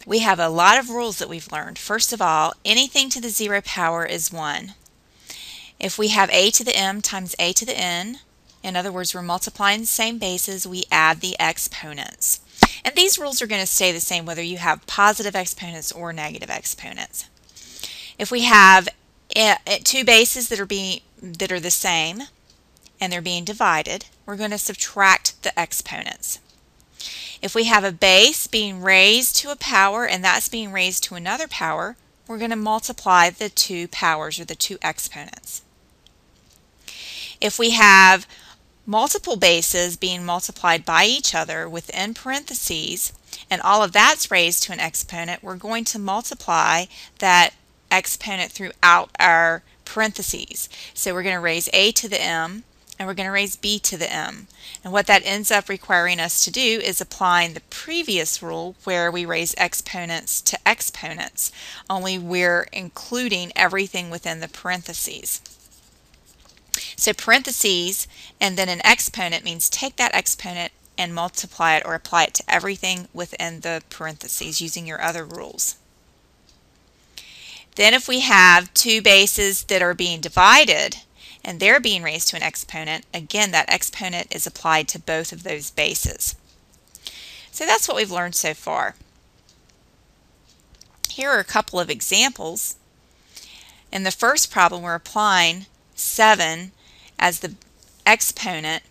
We have a lot of rules that we've learned. First of all, anything to the 0 power is 1. If we have a to the m times a to the n, in other words, we're multiplying the same bases, we add the exponents. And these rules are going to stay the same whether you have positive exponents or negative exponents. If we have two bases that are the same and they're being divided, we're going to subtract the exponents. If we have a base being raised to a power and that's being raised to another power, we're going to multiply the two powers or the two exponents. If we have multiple bases being multiplied by each other within parentheses and all of that's raised to an exponent, we're going to multiply that exponent throughout our parentheses. So we're going to raise a to the m and we're going to raise b to the m. And what that ends up requiring us to do is applying the previous rule where we raise exponents to exponents, only we're including everything within the parentheses. So parentheses and then an exponent means take that exponent and multiply it or apply it to everything within the parentheses using your other rules. Then if we have two bases that are being divided and they're being raised to an exponent, again that exponent is applied to both of those bases. So that's what we've learned so far. Here are a couple of examples. In the first problem, we're applying 7 as the exponent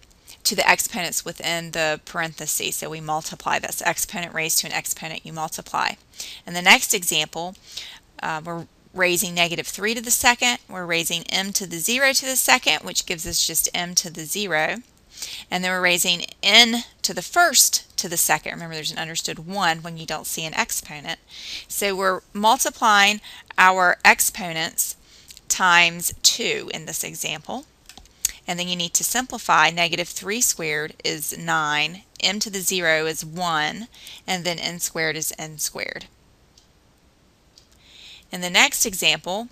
to the exponents within the parentheses. So we multiply this. Exponent raised to an exponent, you multiply. In the next example, we're raising -3 to the second. We're raising m to the 0 to the second, which gives us just m to the 0. And then we're raising n to the first to the second. Remember, there's an understood 1 when you don't see an exponent. So we're multiplying our exponents times 2 in this example. And then you need to simplify. -3 squared is 9, m to the 0 is 1, and then n squared is n squared. In the next example,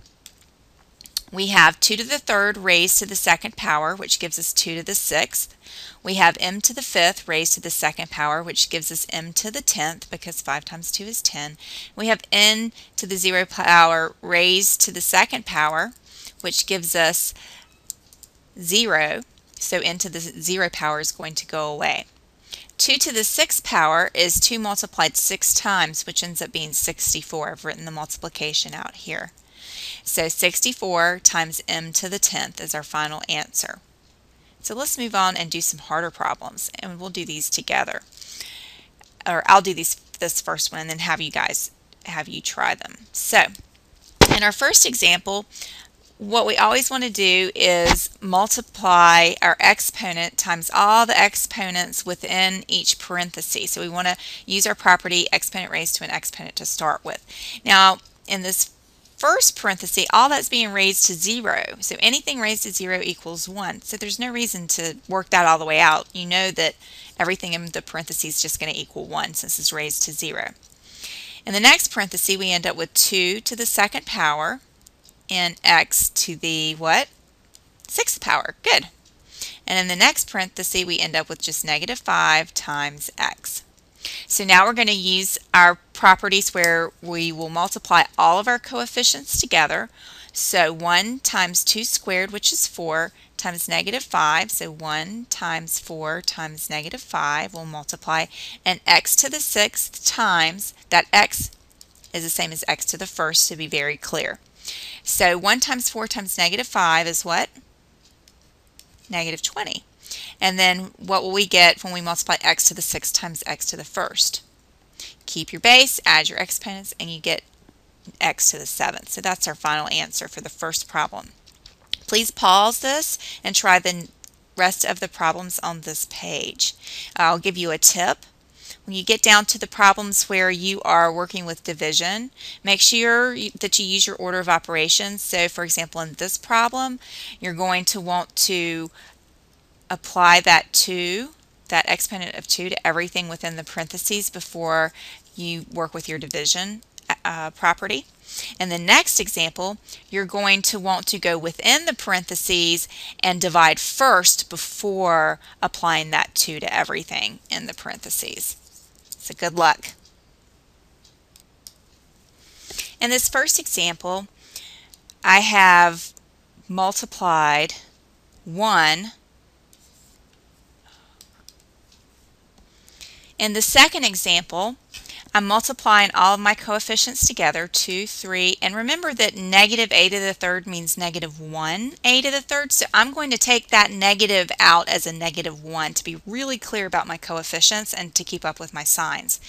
we have 2 to the 3rd raised to the 2nd power, which gives us 2 to the 6th. We have m to the 5th raised to the 2nd power, which gives us m to the 10th, because 5 times 2 is 10. We have n to the 0 power raised to the 2nd power, which gives us 0, so n to the 0 power is going to go away. 2 to the 6th power is 2 multiplied 6 times, which ends up being 64. I've written the multiplication out here. So 64 times m to the 10th is our final answer. So let's move on and do some harder problems, and we'll do these together. Or I'll do this first one and then have you try them. So in our first example, what we always want to do is multiply our exponent times all the exponents within each parenthesis. So we want to use our property exponent raised to an exponent to start with. Now in this first parenthesis, all that's being raised to 0. So anything raised to 0 equals 1. So there's no reason to work that all the way out. You know that everything in the parentheses is just going to equal 1 since it's raised to 0. In the next parenthesis, we end up with 2 to the 2nd power and x to the what? 6th power. Good. And in the next parenthesis, we end up with just -5 times x. So now we're going to use our properties where we will multiply all of our coefficients together. So 1 times 2 squared, which is 4, times -5. So 1 times 4 times -5 will multiply, and x to the 6th times, that x is the same as x to the 1st to be very clear. So 1 times 4 times -5 is what? -20. And then what will we get when we multiply x to the 6th times x to the 1st? Keep your base, add your exponents, and you get x to the 7th. So that's our final answer for the first problem. Please pause this and try the rest of the problems on this page. I'll give you a tip. When you get down to the problems where you are working with division, make sure that you use your order of operations. So for example, in this problem, you're going to want to apply that exponent of 2 to everything within the parentheses before you work with your division property. In the next example, you're going to want to go within the parentheses and divide first before applying that 2 to everything in the parentheses. So good luck. In this first example, I have multiplied 1. In the second example, I'm multiplying all of my coefficients together, 2, 3, and remember that negative a to the third means negative 1a to the third, so I'm going to take that negative out as a negative 1 to be really clear about my coefficients and to keep up with my signs.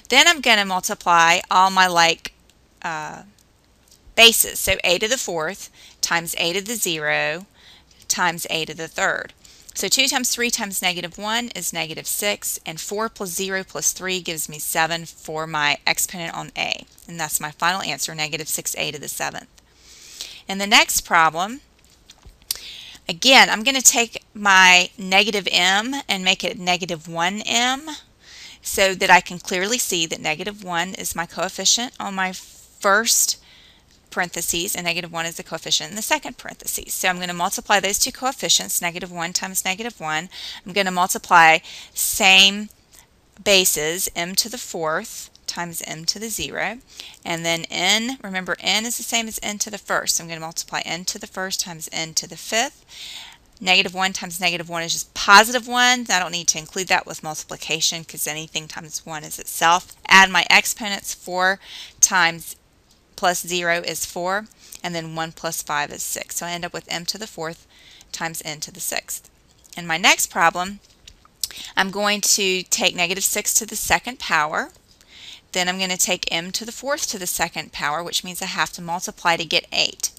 Then I'm going to multiply all my bases, so a to the fourth times a to the 0 times a to the third. So 2 times 3 times negative 1 is negative 6, and 4 plus 0 plus 3 gives me 7 for my exponent on a. And that's my final answer, negative 6a to the 7th. In the next problem, again, I'm going to take my negative m and make it negative 1m so that I can clearly see that negative 1 is my coefficient on my first parentheses, and negative 1 is the coefficient in the second parentheses. So I'm going to multiply those two coefficients, negative 1 times negative 1. I'm going to multiply same bases, m to the fourth times m to the 0. And then n, remember n is the same as n to the first. So I'm going to multiply n to the first times n to the fifth. Negative 1 times negative 1 is just positive 1. I don't need to include that with multiplication because anything times 1 is itself. Add my exponents, 4 times plus 0 is 4, and then 1 plus 5 is 6. So I end up with m to the fourth times n to the sixth. In my next problem, I'm going to take negative 6 to the second power. Then I'm going to take m to the fourth to the second power, which means I have to multiply to get 8.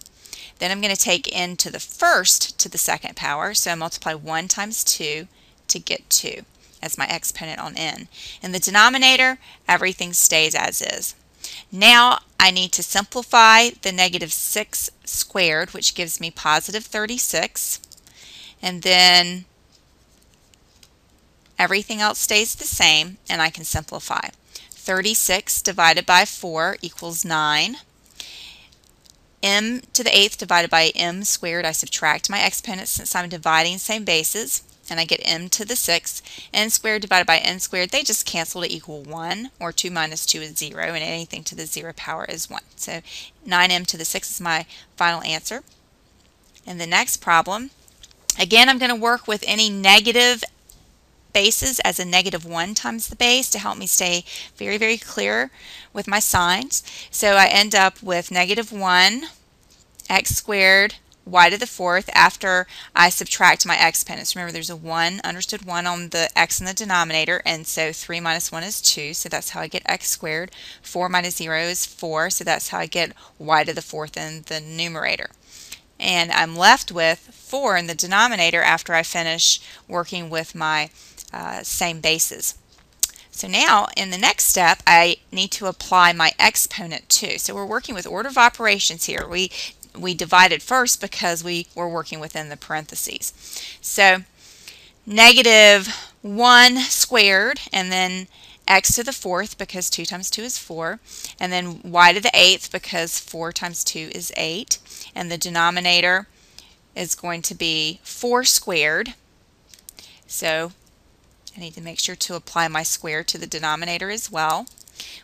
Then I'm going to take n to the first to the second power, so I multiply 1 times 2 to get 2 as my exponent on n. In the denominator, everything stays as is. Now I need to simplify the negative 6 squared, which gives me positive 36, and then everything else stays the same, and I can simplify. 36 divided by 4 equals 9. M to the 8th divided by m squared, I subtract my exponents since I'm dividing same bases, and I get m to the 6th. N squared divided by n squared, they just cancel to equal 1, or 2 minus 2 is 0, and anything to the 0 power is 1. So 9m to the 6th is my final answer. In the next problem, again, I'm going to work with any negative bases as a negative 1 times the base to help me stay very, very clear with my signs. So I end up with negative 1 x squared y to the fourth after I subtract my exponents. Remember, there's a 1, understood 1 on the x in the denominator, and so 3 minus 1 is 2, so that's how I get x squared. 4 minus 0 is 4, so that's how I get y to the fourth in the numerator. And I'm left with 4 in the denominator after I finish working with my same bases. So now in the next step I need to apply my exponent too. So we're working with order of operations here. We divided first because we were working within the parentheses. So negative 1 squared, and then x to the fourth because 2 times 2 is 4, and then y to the 8th because 4 times 2 is 8, and the denominator is going to be 4 squared. So I need to make sure to apply my square to the denominator as well,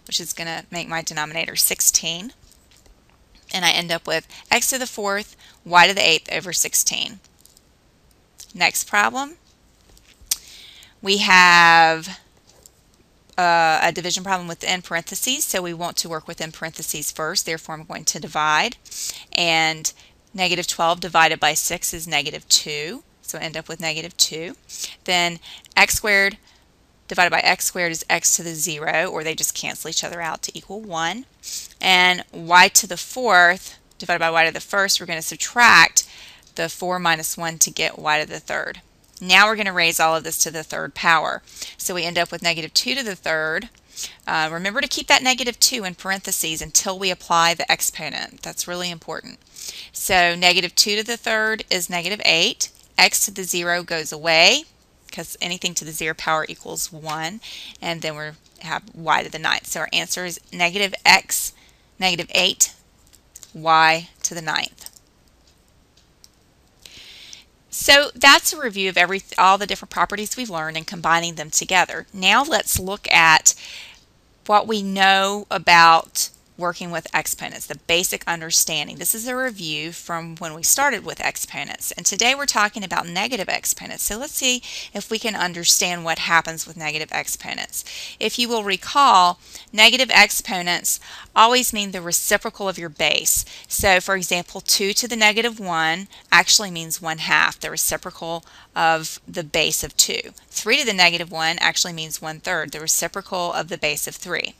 which is going to make my denominator 16. And I end up with x to the fourth, y to the 8th over 16. Next problem. We have a division problem within parentheses, so we want to work within parentheses first. Therefore, I'm going to divide. And negative 12 divided by 6 is negative 2. So I end up with negative 2. Then x squared divided by x squared is x to the 0, or they just cancel each other out to equal 1. And y to the fourth divided by y to the first, we're going to subtract the 4 minus 1 to get y to the third. Now we're going to raise all of this to the third power. So we end up with negative 2 to the third. Remember to keep that negative 2 in parentheses until we apply the exponent. That's really important. So negative 2 to the third is negative 8. X to the 0 goes away because anything to the 0 power equals 1. And then we have y to the 9th. So our answer is negative x, negative 8, y to the 9th. So that's a review of all the different properties we've learned and combining them together. Now let's look at what we know about working with exponents, the basic understanding. This is a review from when we started with exponents, and today we're talking about negative exponents. So let's see if we can understand what happens with negative exponents. If you will recall, negative exponents always mean the reciprocal of your base. So for example, 2 to the negative 1 actually means 1/2, the reciprocal of the base of 2. 3 to the negative 1 actually means 1/3, the reciprocal of the base of 3.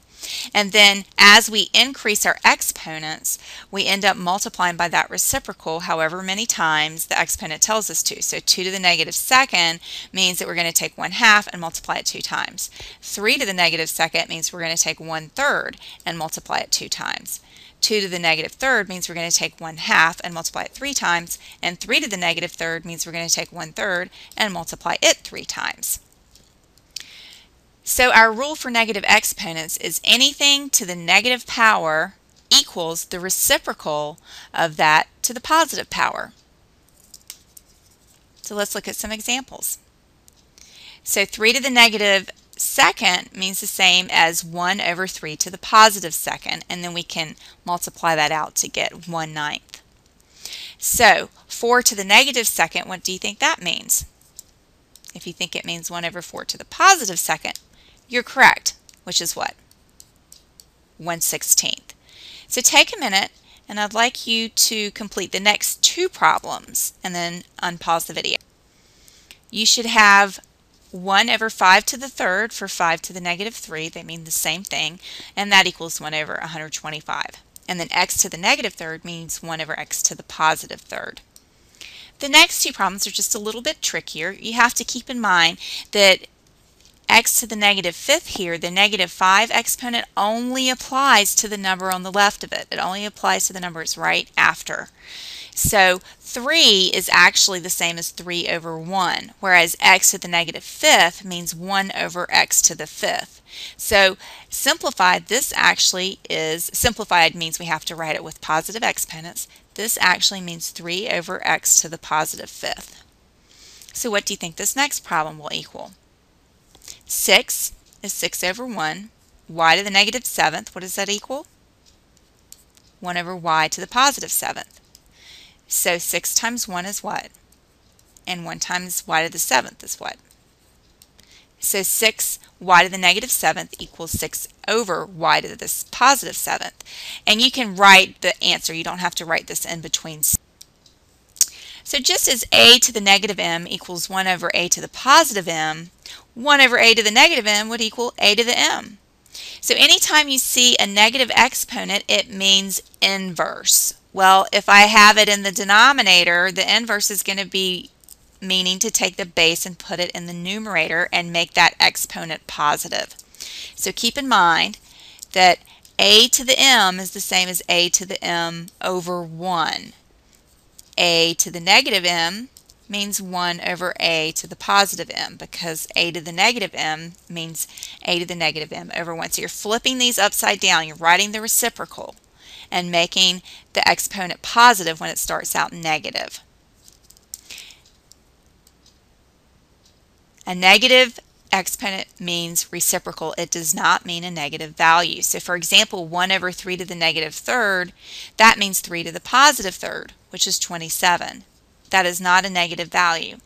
And then as we increase our exponents, we end up multiplying by that reciprocal however many times the exponent tells us to. So 2 to the negative second means that we're going to take 1/2 and multiply it 2 times. 3 to the negative second means we're going to take 1/3 and multiply it 2 times. 2 to the negative third means we're going to take 1/2 and multiply it 3 times. And 3 to the negative third means we're going to take 1/3 and multiply it 3 times. So our rule for negative exponents is anything to the negative power equals the reciprocal of that to the positive power. So let's look at some examples. So 3 to the negative second means the same as 1 over 3 to the positive second, and then we can multiply that out to get 1/9. So 4 to the negative second, what do you think that means? If you think it means 1 over 4 to the positive second, you're correct, which is what? 1/16. So take a minute, and I'd like you to complete the next 2 problems and then unpause the video. You should have 1 over 5 to the third for 5 to the negative 3. They mean the same thing, and that equals 1 over 125. And then x to the negative third means 1 over x to the positive third. The next 2 problems are just a little bit trickier. You have to keep in mind that x to the negative fifth here, the negative 5 exponent only applies to the number on the left of it. It only applies to the number it's right after. So 3 is actually the same as 3 over 1, whereas x to the negative fifth means 1 over x to the fifth. So simplified, this actually is, simplified means we have to write it with positive exponents. This actually means 3 over x to the positive fifth. So what do you think this next problem will equal? 6 is 6 over 1. Y to the negative 7th, what does that equal? 1 over y to the positive 7th. So 6 times 1 is what? And 1 times y to the 7th is what? So 6y to the negative 7th equals 6 over y to the positive 7th. And you can write the answer. You don't have to write this in between. So just as a to the negative m equals 1 over a to the positive m, 1 over a to the negative m would equal a to the m. So anytime you see a negative exponent, it means inverse. Well, if I have it in the denominator, the inverse is going to be meaning to take the base and put it in the numerator and make that exponent positive. So keep in mind that a to the m is the same as a to the m over 1. A to the negative m means 1 over a to the positive m, because a to the negative m means a to the negative m over 1. So you're flipping these upside down. You're writing the reciprocal and making the exponent positive when it starts out negative. A negative exponent means reciprocal. It does not mean a negative value. So for example, 1 over 3 to the negative third, that means 3 to the positive third, which is 27. That is not a negative value.